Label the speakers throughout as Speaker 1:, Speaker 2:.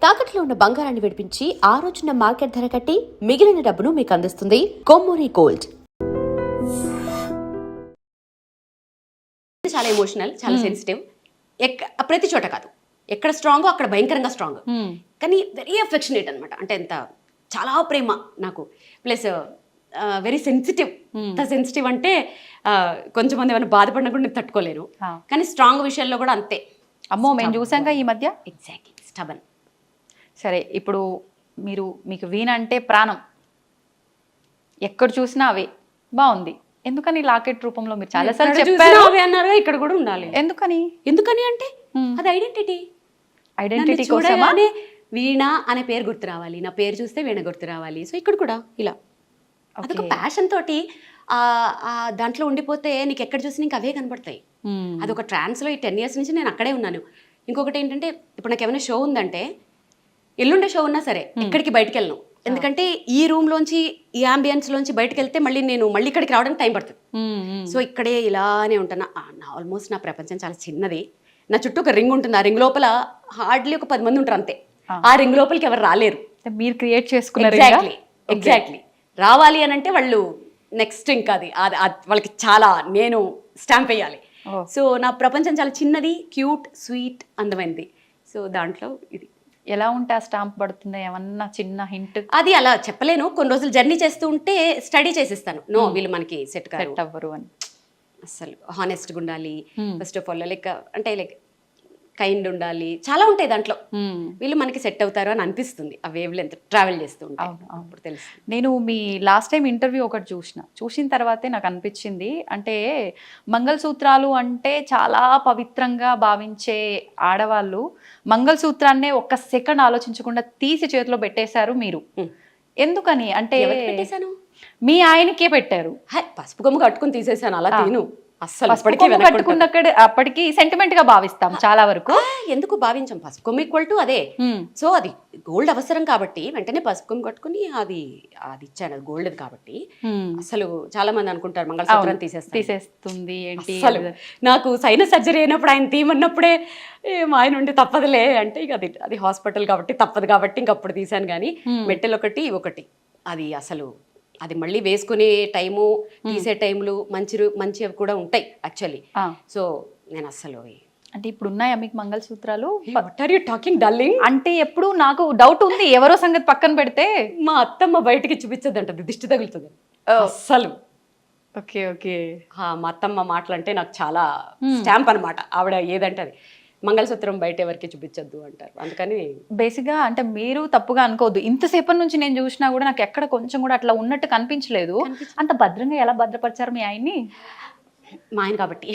Speaker 1: తాకట్లో ఉన్న బంగారాన్ని విడిపించి ఆ రోజున మార్కెట్ ధర కట్టి మిగిలిన డబ్బును మీకు అందిస్తుంది కొమ్మూరి గోల్డ్.
Speaker 2: చాలా ఎమోషనల్, చాలా సెన్సిటివ్. ప్రతి చోట కాదు, ఎక్కడ స్ట్రాంగో అక్కడ భయంకరంగా స్ట్రాంగ్, కానీ వెరీ అఫెక్షనేట్ అనమాట. అంటే ఎంత చాలా ప్రేమ నాకు, ప్లస్ వెరీ సెన్సిటివ్. ఎంత సెన్సిటివ్ అంటే కొంచెం మంది ఏమైనా బాధపడినా కూడా నేను తట్టుకోలేను, కానీ స్ట్రాంగ్ విషయాల్లో కూడా అంతే.
Speaker 3: అమ్మో, మేము చూసాంగా ఈ మధ్య.
Speaker 2: Exactly, stubborn.
Speaker 3: సరే, ఇప్పుడు మీకు వీణ అంటే ప్రాణం, ఎక్కడ చూసినా అవే. బాగుంది, ఎందుకని లాకెట్ రూపంలో మీరు చాలా సార్లు చెప్పారు
Speaker 2: అన్నారు, ఇక్కడ కూడా ఉండాలి. ఎందుకని అంటే అది ఐడెంటిటీ కోసమే. వీణ అనే పేరు గుర్తు రావాలి, నా పేరు చూస్తే వీణ గుర్తు రావాలి. సో ఇక్కడ కూడా ఇలా అదొక ప్యాషన్ తోటి దాంట్లో ఉండిపోతే నీకు ఎక్కడ చూసి నీకు అవే కనబడతాయి. అదొక ట్రాన్స్లో ఈ 10 years నుంచి నేను అక్కడే ఉన్నాను. ఇంకొకటి ఏంటంటే, ఇప్పుడు నాకు ఏమైనా షో ఉందంటే, ఎల్లుండే షో ఉన్నా సరే ఎక్కడికి బయటకు వెళ్ళను. ఎందుకంటే ఈ రూమ్ లోంచి, ఈ అంబియన్స్ లోంచి బయటకు వెళ్తే మళ్ళీ ఇక్కడికి రావడానికి టైం పడుతుంది. సో ఇక్కడే ఇలానే ఉంటాను. ఆల్మోస్ట్ నా ప్రపంచం చాలా చిన్నది. నా చుట్టూ ఒక రింగ్ ఉంటుంది, ఆ రింగ్ లోపల హార్డ్లీ ఒక 10 మంది ఉంటారు అంతే. ఆ రింగ్ లోపలికి ఎవరు రాలేరు, మీరు క్రియేట్ చేసుకున్నారు. ఎగ్జాక్ట్లీ రావాలి అని అంటే వాళ్ళు నెక్స్ట్ ఇంకా అది వాళ్ళకి చాలా నేను స్టాంప్ వేయాలి. సో నా ప్రపంచం చాలా చిన్నది, క్యూట్, స్వీట్, అందమైనది. సో దాంట్లో ఇది
Speaker 3: ఎలా ఉంటే ఆ స్టాంప్ పడుతుందా, ఏమన్నా చిన్న హింట్?
Speaker 2: అది అలా చెప్పలేను. కొన్ని రోజులు జర్నీ చేస్తూ ఉంటే స్టడీ చేసిస్తాను. నో, వీళ్ళు మనకి సెట్
Speaker 3: అవ్వరు అని.
Speaker 2: అసలు హానెస్ట్గా ఉండాలి first of all, like kind ఉండాలి, చాలా ఉంటాయి దాంట్లో. వీళ్ళు మనకి సెట్ అవుతారు అని అనిపిస్తుంది ఆ వేవ్ లెంత్ ట్రావెల్ చేస్తూ ఉంటాయి. అప్పుడు తెలుసు.
Speaker 3: నేను మీ లాస్ట్ టైం ఇంటర్వ్యూ ఒకటి చూసిన తర్వాతే నాకు అనిపించింది, అంటే మంగళసూత్రాలు అంటే చాలా పవిత్రంగా భావించే ఆడవాళ్ళు మంగళసూత్రాన్నే ఒక్క సెకండ్ ఆలోచించకుండా తీసి చేతిలో పెట్టేశారు మీరు. ఎందుకని అంటే
Speaker 2: పెట్టేశాను?
Speaker 3: మీ ఆయనకే పెట్టారు.
Speaker 2: పసుపు కొమ్ము కట్టుకుని తీసేసాను, అలా తీను. అస్సలు
Speaker 3: అప్పటికి సెంటిమెంట్ గా భావిస్తాం చాలా వరకు.
Speaker 2: ఎందుకు భావించాం? పసుపు కొమ్ము ఈక్వల్ టు అదే. సో అది గోల్డ్ అవసరం కాబట్టి వెంటనే పసుపు కొమ్ము కట్టుకుని అది ఇచ్చాను, గోల్డ్ కాబట్టి. అసలు చాలా మంది అనుకుంటారు మంగళసూత్రం తీసేస్తుంది ఏంటి. అసలు నాకు సైనస్ సర్జరీ అయినప్పుడు ఆయన తీయమన్నప్పుడే మా ఆయన ఉండి తప్పదులే అంటే, ఇక అది హాస్పిటల్ కాబట్టి తప్పదు కాబట్టి ఇంకప్పుడు తీసాను. కానీ మెట్టెలు ఒకటి అది అసలు అది మళ్ళీ వేసుకునే టైము, తీసే టైములు మంచివి కూడా ఉంటాయి యాక్చువల్లీ. సో నేను అసలు
Speaker 3: అంటే ఇప్పుడు ఉన్నాయా మీకు మంగళసూత్రాలు?
Speaker 2: What are you talking darling?
Speaker 3: అంటే ఎప్పుడు నాకు డౌట్ ఉంది, ఎవరో సంగతి పక్కన పెడితే
Speaker 2: మా అత్తమ్మ బయటికి చూపించద్దంట, దిష్టి తగులుతుంది అస్సలు.
Speaker 3: ఓకే.
Speaker 2: మా అత్తమ్మ మాటలు అంటే నాకు చాలా స్టాంప్ అనమాట. ఆవిడ ఏదంటే అది మంగళసూత్రం బయట ఎవరికి చూపించద్దు అంటారు. అందుకని
Speaker 3: బేసిక్గా అంటే మీరు తప్పుగా అనుకోవద్దు, ఇంతసేపటి నుంచి నేను చూసినా కూడా నాకు ఎక్కడ కొంచెం కూడా అట్లా ఉన్నట్టు కనిపించలేదు. అంత భద్రంగా ఎలా భద్రపరిచారు మీ ఆయన్ని?
Speaker 2: మా ఆయన కాబట్టి.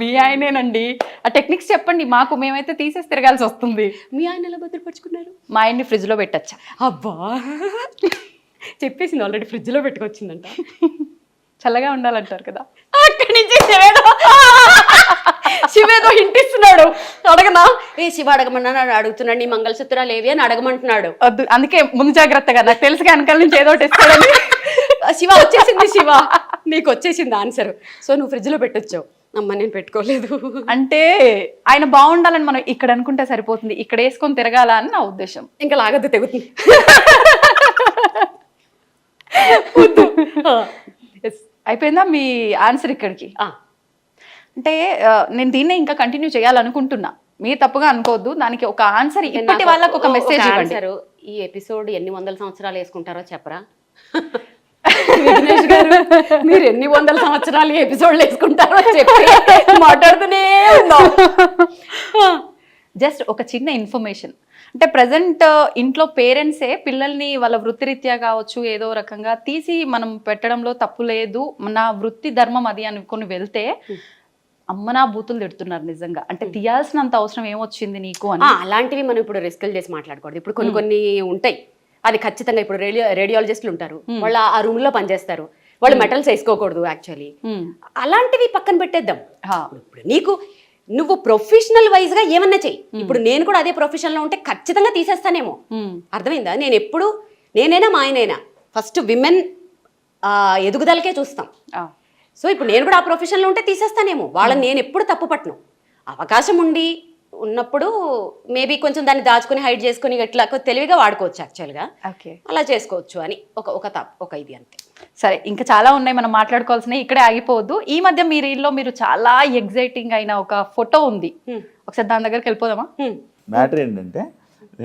Speaker 3: మీ ఆయనేనండి, ఆ టెక్నిక్స్ చెప్పండి మాకు, మేమైతే తీసేసి తిరగాల్సి వస్తుంది.
Speaker 2: మీ ఆయన ఎలా భద్రపరుచుకున్నారు?
Speaker 3: మా ఆయన్ని ఫ్రిడ్జ్లో పెట్టచ్చా?
Speaker 2: అబ్బా, చెప్పేసింది ఆల్రెడీ, ఫ్రిడ్జ్లో పెట్టుకొచ్చిందంట.
Speaker 3: చల్లగా ఉండాలంటారు కదా.
Speaker 2: అక్కడి నుంచి శివేదో హింటిస్తున్నాడు. అడగనా? శివ అడగమన్నాడు, అడుగుతున్నాడు. నీ మంగళసూత్రాలు ఏవి అని అడగమంటున్నాడు.
Speaker 3: వద్దు, అందుకే ముందు జాగ్రత్తగా, నాకు తెలుసు వెనకాల నుంచి ఏదో ఇస్తాడని.
Speaker 2: శివ వచ్చేసింది, శివ నీకు వచ్చేసింది ఆన్సర్. సో నువ్వు ఫ్రిడ్జ్ లో పెట్టొచ్చావు. అమ్మ నేను పెట్టుకోలేదు.
Speaker 3: అంటే ఆయన బాగుండాలని మనం ఇక్కడ అనుకుంటే సరిపోతుంది, ఇక్కడ వేసుకొని తిరగాల అని నా ఉద్దేశం.
Speaker 2: ఇంకా లాగద్దు, తెగుతుంది.
Speaker 3: అయిపోయిందా మీ ఆన్సర్ ఇక్కడికి? అంటే నేను దీన్నే ఇంకా కంటిన్యూ చేయాలనుకుంటున్నా, మీరు తప్పుగా అనుకోవద్దు. దానికి ఒక ఆన్సర్, ఇప్పటి వాళ్ళకి ఒక మెసేజ్ ఇవ్వండి.
Speaker 2: ఈ ఎపిసోడ్ ఎన్ని 100 సంవత్సరాలు వేసుకుంటారో చెప్పరా విఘ్నేష్ గారు? మీరు ఎన్ని 100 సంవత్సరాలు ఎపిసోడ్లు వేసుకుంటారో చెప్పి మాట్లాడుతూనే ఉన్నాం.
Speaker 3: జస్ట్ ఒక చిన్న ఇన్ఫర్మేషన్, అంటే ప్రజెంట్ ఇంట్లో పేరెంట్సే పిల్లల్ని వాళ్ళ వృత్తిరీత్యా కావచ్చు ఏదో రకంగా తీసి మనం పెట్టడంలో తప్పు లేదు, నా వృత్తి ధర్మం అది అనుకుని వెళ్తే అమ్మనా బూతులు తిడుతున్నారు నిజంగా. అంటే తీయాల్సినంత అవసరం ఏమొచ్చింది నీకు అని.
Speaker 2: అలాంటివి మనం ఇప్పుడు రిస్కులు చేసి మాట్లాడకూడదు. ఇప్పుడు కొన్ని ఉంటాయి, అది ఖచ్చితంగా. ఇప్పుడు రేడియాలజిస్టులు ఉంటారు, వాళ్ళు ఆ రూమ్ లో పనిచేస్తారు, వాళ్ళు మెటల్స్ వేసుకోకూడదు యాక్చువల్లీ. అలాంటివి పక్కన పెట్టేద్దాం. ఇప్పుడు నువ్వు ప్రొఫెషనల్ వైజ్ గా ఏమన్నా చెయ్యి. ఇప్పుడు నేను కూడా అదే ప్రొఫెషన్ లో ఉంటే ఖచ్చితంగా తీసేస్తానేమో. అర్థమైందా? నేనైనా మా ఆయనైనా ఫస్ట్ విమెన్ ఎదుగుదలకే చూస్తాం. సో ఇప్పుడు నేను కూడా ఆ ప్రొఫెషన్లో ఉంటే తీసేస్తానేమో. వాళ్ళని నేను ఎప్పుడు తప్పు పట్టను. అవకాశం ఉండి ఉన్నప్పుడు మేబీ కొంచెం దాన్ని దాచుకొని హైడ్ చేసుకొని ఇట్లా తెలివిగా వాడుకోవచ్చు యాక్చువల్గా.
Speaker 3: ఓకే,
Speaker 2: అలా చేసుకోవచ్చు అని ఒక ఇది అంతే.
Speaker 3: సరే, ఇంకా చాలా ఉన్నాయి మనం మాట్లాడుకోవాల్సినవి, ఇక్కడే ఆగిపోవద్దు. ఈ మధ్య మీ రీల్లో మీరు చాలా ఎగ్జైటింగ్ అయిన ఒక ఫోటో ఉంది, ఒకసారి దాని దగ్గరికి వెళ్ళిపోదామా?
Speaker 4: మ్యాటర్ ఏంటంటే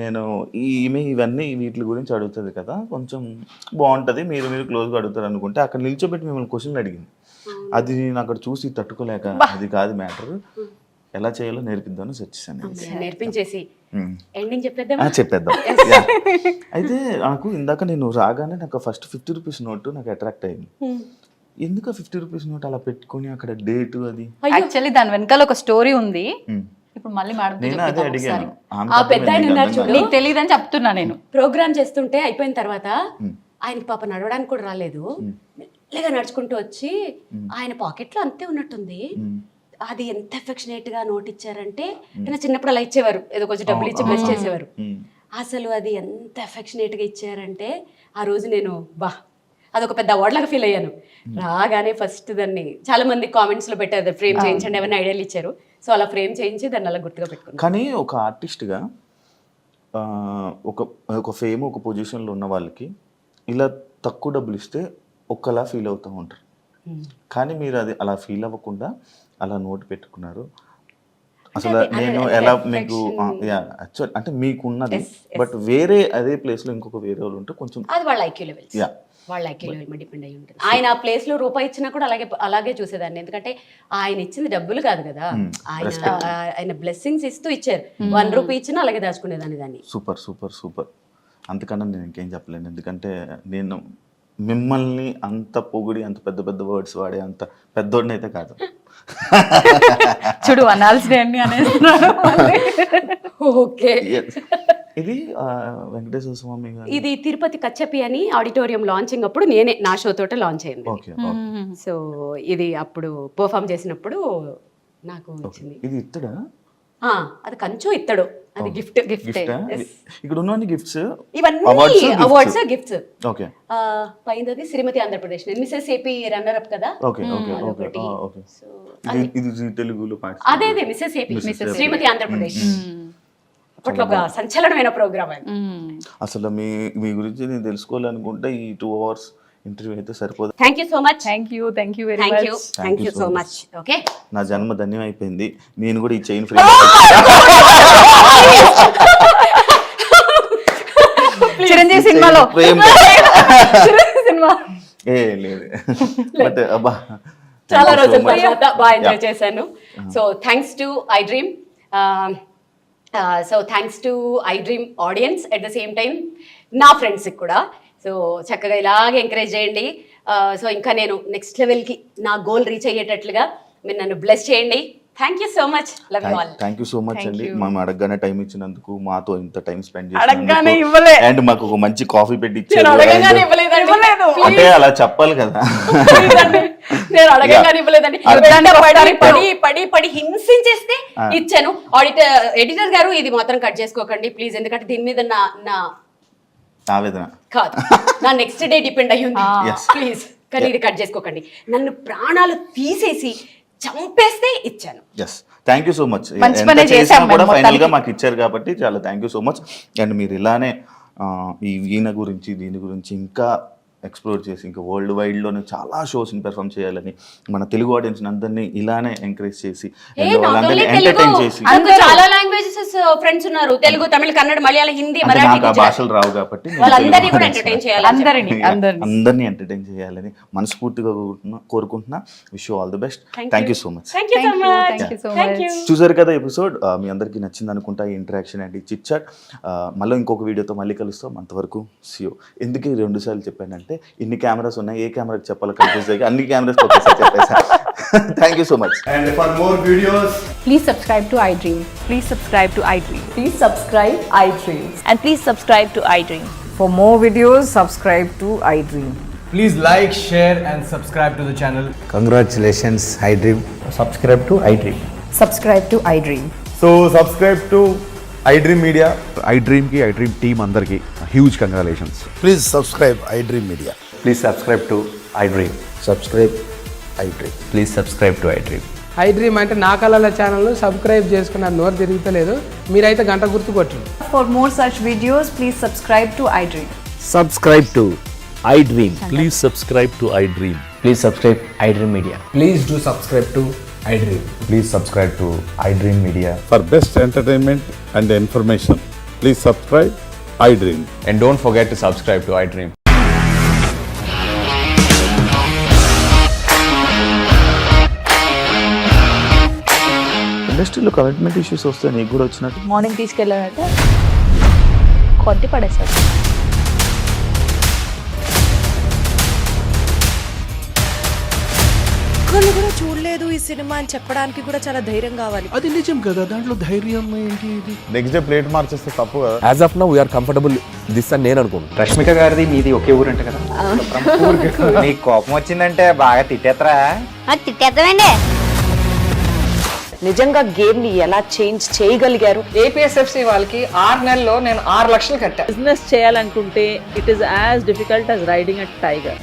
Speaker 4: నేను ఈమె ఇవన్నీ వీటి గురించి అడుగుతుంది కదా, కొంచెం బాగుంటుంది, మీరు క్లోజ్గా అడుగుతారు అనుకుంటే అక్కడ నిల్చోబెట్టి మిమ్మల్ని క్వశ్చన్లు అడిగింది. అది నేను అక్కడ చూసి తట్టుకోలేక అది కాదు మ్యాటర్, ఎలా చేయాలో నేర్పిద్దామని వచ్చేసాను.
Speaker 2: నేర్పించేసి ఎండింగ్ చెప్పేద్దాం.
Speaker 4: చెప్పేద్దాం. అయితే నాకు ఇందాక నేను రాగానే నాకు ఫస్ట్ 50 రూపీస్ నోటు నాకు అట్రాక్ట్ అయింది. ఎందుకు 50 రూపీస్ నోట్ అలా పెట్టుకుని అక్కడ డేటు అది,
Speaker 3: యాక్చువల్లీ దాని వెనకాల ఒక స్టోరీ ఉంది. ఇప్పుడు మళ్ళీ మేడం
Speaker 4: నేను అదే అడిగాను.
Speaker 2: ఆ పెద్ద ఆయన ఉన్నారు చూడు,
Speaker 3: నీకు తెలియదని చెప్తున్నా నేను.
Speaker 2: ప్రోగ్రామ్ చేస్తుంటే అయిపోయిన తర్వాత ఆయనకి పాప నడవడానికి కూడా రాలేదు, మెల్లగా నడుచుకుంటూ వచ్చి ఆయన పాకెట్లో అంతే ఉన్నట్టుంది. అది ఎంత ఎఫెక్షనేట్ గా నోట్ ఇచ్చారంటే, నేను చిన్నప్పుడు అలా ఇచ్చేవారు, ఏదో కొంచెం డబ్బులు ఇచ్చి బ్లెస్ చేసేవారు. అసలు అది ఎంత ఎఫెక్షనేట్ గా ఇచ్చారంటే ఆ రోజు నేను అదొక పెద్ద అవార్డ్ లాగా ఫీల్ అయ్యాను. రాగానే ఫస్ట్ దాన్ని చాలా మంది కామెంట్స్ లో పెట్టారు, ఫ్రేమ్ చేయించండి, ఎవరైనా ఐడియాలు ఇచ్చారు. సో అలా ఫ్రేమ్ చేయించి దాన్ని అలా గుర్తుగా పెట్టుకున్నాను.
Speaker 4: కానీ ఒక ఆర్టిస్ట్గా ఒక ఫేమ్ ఒక పొజిషన్లో ఉన్న వాళ్ళకి ఇలా తక్కువ డబ్బులు ఇస్తే ఒకలా ఫీల్ అవుతూ ఉంటారు. కానీ మీరు అది అలా ఫీల్ అవ్వకుండా అలా నోట్ పెట్టుకున్నారు. అసలు నేను ఎలా మీకు యాక్చువల్ అంటే మీకున్నది, బట్ వేరే అదే ప్లేస్లో ఇంకొక వేరే వాళ్ళు ఉంటే కొంచెం
Speaker 2: అది వాళ్ళ ఐక్యూ లెవెల్స్, వాళ్ళ ఐక్యూ లెవెల్ మీద డిపెండ్ అయ్యి ఉంటుంది. ఆయన ఆ ప్లేస్ లో రూపాయి ఇచ్చినా కూడా అలాగే చూసేదాన్ని, ఎందుకంటే ఆయన ఇచ్చింది డబ్బులు కాదు కదా, ఆయన బ్లెస్సింగ్స్ ఇస్తూ ఇచ్చారు. 1 రూపీ ఇచ్చినా అలాగే దాచుకునేదాన్ని దాన్ని.
Speaker 4: Super super super. అంతకన్నా నేను ఇంకేం చెప్పలేను, ఎందుకంటే నేను మిమ్మల్ని అంత పొగిడి అంత పెద్ద పెద్ద వర్డ్స్ వాడే అంత పెద్దోడిని అయితే కాదు.
Speaker 3: చూడు అనాల్సినవన్నీ అనేస్తున్నాడు.
Speaker 2: ఓకే,
Speaker 4: ఇది వెంకటేశ్వర స్వామి
Speaker 2: ఇది తిరుపతి కచ్చపి అని ఆడిటోరియం లాంచింగ్ అప్పుడు నేనే నా షో తోట లాంచ్ అయింది. సో ఇది అప్పుడు పర్ఫామ్ చేసినప్పుడు నాకు వచ్చింది.
Speaker 4: ఇది ఇత్తడా?
Speaker 2: అది కంచు ఇత్తడు, అది గిఫ్ట్.
Speaker 4: ఇక్కడ ఉన్నవన్నీ గిఫ్ట్స్,
Speaker 2: ఇవన్నీ అవార్డ్స్ గిఫ్ట్స్.
Speaker 4: ఓకే,
Speaker 2: పైనది శ్రీమతి Andhra Pradesh, Mrs AP runner up కదా.
Speaker 4: Okay okay okay okay. ఇది తెలుగులో
Speaker 2: అదే మిసెస్ ఏపీ, శ్రీమతి ఆంధ్రప్రదేశ్. అప్పట్లో ఒక సంచలనమైన ప్రోగ్రామ్ అది.
Speaker 4: అసలు మీ గురించి నేను తెలుసుకోవాలనుకుంటే ఈ 2 hours ఇంటర్వ్యూ అయితే సరిపోదు.
Speaker 2: Thank you so much.
Speaker 3: Thank you very much.
Speaker 2: Thank you so much. Okay,
Speaker 4: నా జన్మ ధన్యం అయిపోయింది. నేను కూడా ఈ చైన్ ఫ్రీ
Speaker 3: చిరంజీవి సినిమాలో సినిమా
Speaker 4: లేదు, బట్ అబ్బా
Speaker 2: చాలా రోజుల తర్వాత బాగా ఎంజాయ్ చేశాను. So thanks to I dream, so thanks to I dream audience, at the same time నా ఫ్రెండ్స్కి కూడా. సో చక్కగా ఇలాగే ఎంకరేజ్ చేయండి. సో ఇంకా నేను నెక్స్ట్ లెవెల్కి నా గోల్ రీచ్ అయ్యేటట్లుగా మీరు నన్ను బ్లెస్ చేయండి. Thank you so much, love you all.
Speaker 4: Thank you so much అండి, మేము అడగగానే టైం ఇచ్చినందుకు, మాతో ఇంత టైం స్పెండ్
Speaker 3: అడగగానే
Speaker 4: చేసినందుకు, అండ్ మాకు ఒక మంచి కాఫీ పెట్టి ఇచ్చారు. అంటే అలా చెప్పాలి కదా,
Speaker 2: నేను అడగగానే ఇవ్వలేదండి, పడి హింసించేస్తే ఇచ్చాను. ఎడిటర్ గారు ఇది మాత్రం కట్ చేసుకోకండి ప్లీజ్, ఎందుకంటే దీని మీద నా
Speaker 4: ఆవేదన
Speaker 2: కాదు, నా నెక్స్ట్ డే డిపెండ్ అయ్యి ఉంది. ప్లీజ్ కానీ ఇది కట్ చేసుకోకండి, నన్ను ప్రాణాలు తీసేసి చంపేస్తే ఇచ్చాను.
Speaker 4: Thank you so much. Final గా మాకు ఇచ్చారు కాబట్టి చాలా thank you so much. And మీరు ఇలానే ఈ వీణ గురించి దీని గురించి ఇంకా ఎక్స్ప్లోర్ చేసి ఇంకా వరల్డ్ వైడ్లోనే చాలా షోస్ని పెర్ఫామ్ చేయాలని, మన తెలుగు ఆడియన్స్ అందరినీ ఇలానే ఎంకరేజ్ చేసి వాళ్ళందరినీ ఎంటర్టైన్ చేసి.
Speaker 2: చాలా లాంగ్వేజెస్ ఫ్రెండ్స్ ఉన్నారు, తెలుగు, తమిళ, కన్నడ, మలయాళం, హిందీ,
Speaker 4: మరాఠీ భాషలు రావు కాబట్టి
Speaker 2: వాళ్ళందరినీ కూడా ఎంటర్టైన్ చేయాలి,
Speaker 4: అందరినీ ఎంటర్టైన్ చేయాలని మనస్ఫూర్తిగా కోరుకుంటున్నా. Wish you all the best. Thank you so much. చూసారు కదా ఎపిసోడ్, మీ అందరికీ నచ్చింది అనుకుంటా ఈ ఇంటరాక్షన్ అండ్ ఈ చిట్ చాట్. మళ్ళీ ఇంకొక వీడియోతో మళ్ళీ కలుస్తాం. అంతవరకు సీ యూ. ఎందుకు 2 సార్లు చెప్పానంటే ఇన్ని కెమెరాస్ ఉన్నాయి, ఏ కెమెరాకి చెప్పాలో కన్ఫ్యూజ్ అయ్యి అన్ని కెమెరాస్ ఒకేసారి చెప్పేసా. Thank you so much.
Speaker 5: And for more videos,
Speaker 6: please subscribe to iDream.
Speaker 7: Please subscribe to iDream.
Speaker 6: Please subscribe iDream.
Speaker 7: And please subscribe to iDream.
Speaker 6: For more videos, subscribe to iDream.
Speaker 5: please like, share and subscribe to the channel.
Speaker 8: Congratulations, iDream. Subscribe to iDream.
Speaker 6: Subscribe to iDream.
Speaker 5: So subscribe to iDream Media.
Speaker 9: iDream team andarki huge congratulations.
Speaker 8: Please subscribe iDream Media.
Speaker 9: Please subscribe to iDream.
Speaker 8: Subscribe iDream.
Speaker 9: Please subscribe to iDream.
Speaker 10: I dream అంటే నా కళల ఛానల్ను subscribe చేసుకున్న నోరు తిరుగుతలేదు. మీరైతే గంట గుర్తు కొట్టండి.
Speaker 6: For more such videos, please subscribe to iDream.
Speaker 8: Subscribe to iDream.
Speaker 11: Please subscribe to iDream.
Speaker 8: Please subscribe iDream Media.
Speaker 10: Please do subscribe to iDream.
Speaker 5: Please subscribe to iDream Media.
Speaker 11: For best entertainment and information, please subscribe iDream.
Speaker 5: And don't forget to subscribe to iDream.
Speaker 4: ఇండస్ట్రీలో commitment issues వస్తే నీకు కూడా వచ్చినట్టు
Speaker 7: morning తీసుకెళ్ళాలంటే కొట్టి పడేస్తారు.
Speaker 6: ఒక్కళ్ళు కూడా చూడలేదు ఈ సినిమా అని చెప్పడానికి కూడా చాలా ధైర్యం కావాలి.
Speaker 11: అది నిజం కదా, దాంట్లో ధైర్యం ఏంటి? ఇది
Speaker 4: నెక్స్ట్ డే ప్లేట్ మార్చేస్తే తప్పు కదా.
Speaker 5: As of now, we are comfortable this అని నేను అనుకుంటున్నాను.
Speaker 8: రష్మిక గారిది మీది ఒకే ఊరు అంట కదా? నీకు కోపం వచ్చిందంటే బాగా తిట్టేత్తరా?
Speaker 7: తిట్టేద్దామండి.
Speaker 6: నిజంగా గేమ్ ని ఎలా చేంజ్ చేయగలిగారు?
Speaker 10: ఏపీఎస్ఎఫ్సి వాళ్ళకి 6 నెలల్లో నేను 6 లక్షలు కట్టా.
Speaker 7: బిజినెస్ చేయాలనుకుంటే it is as difficult as riding a tiger.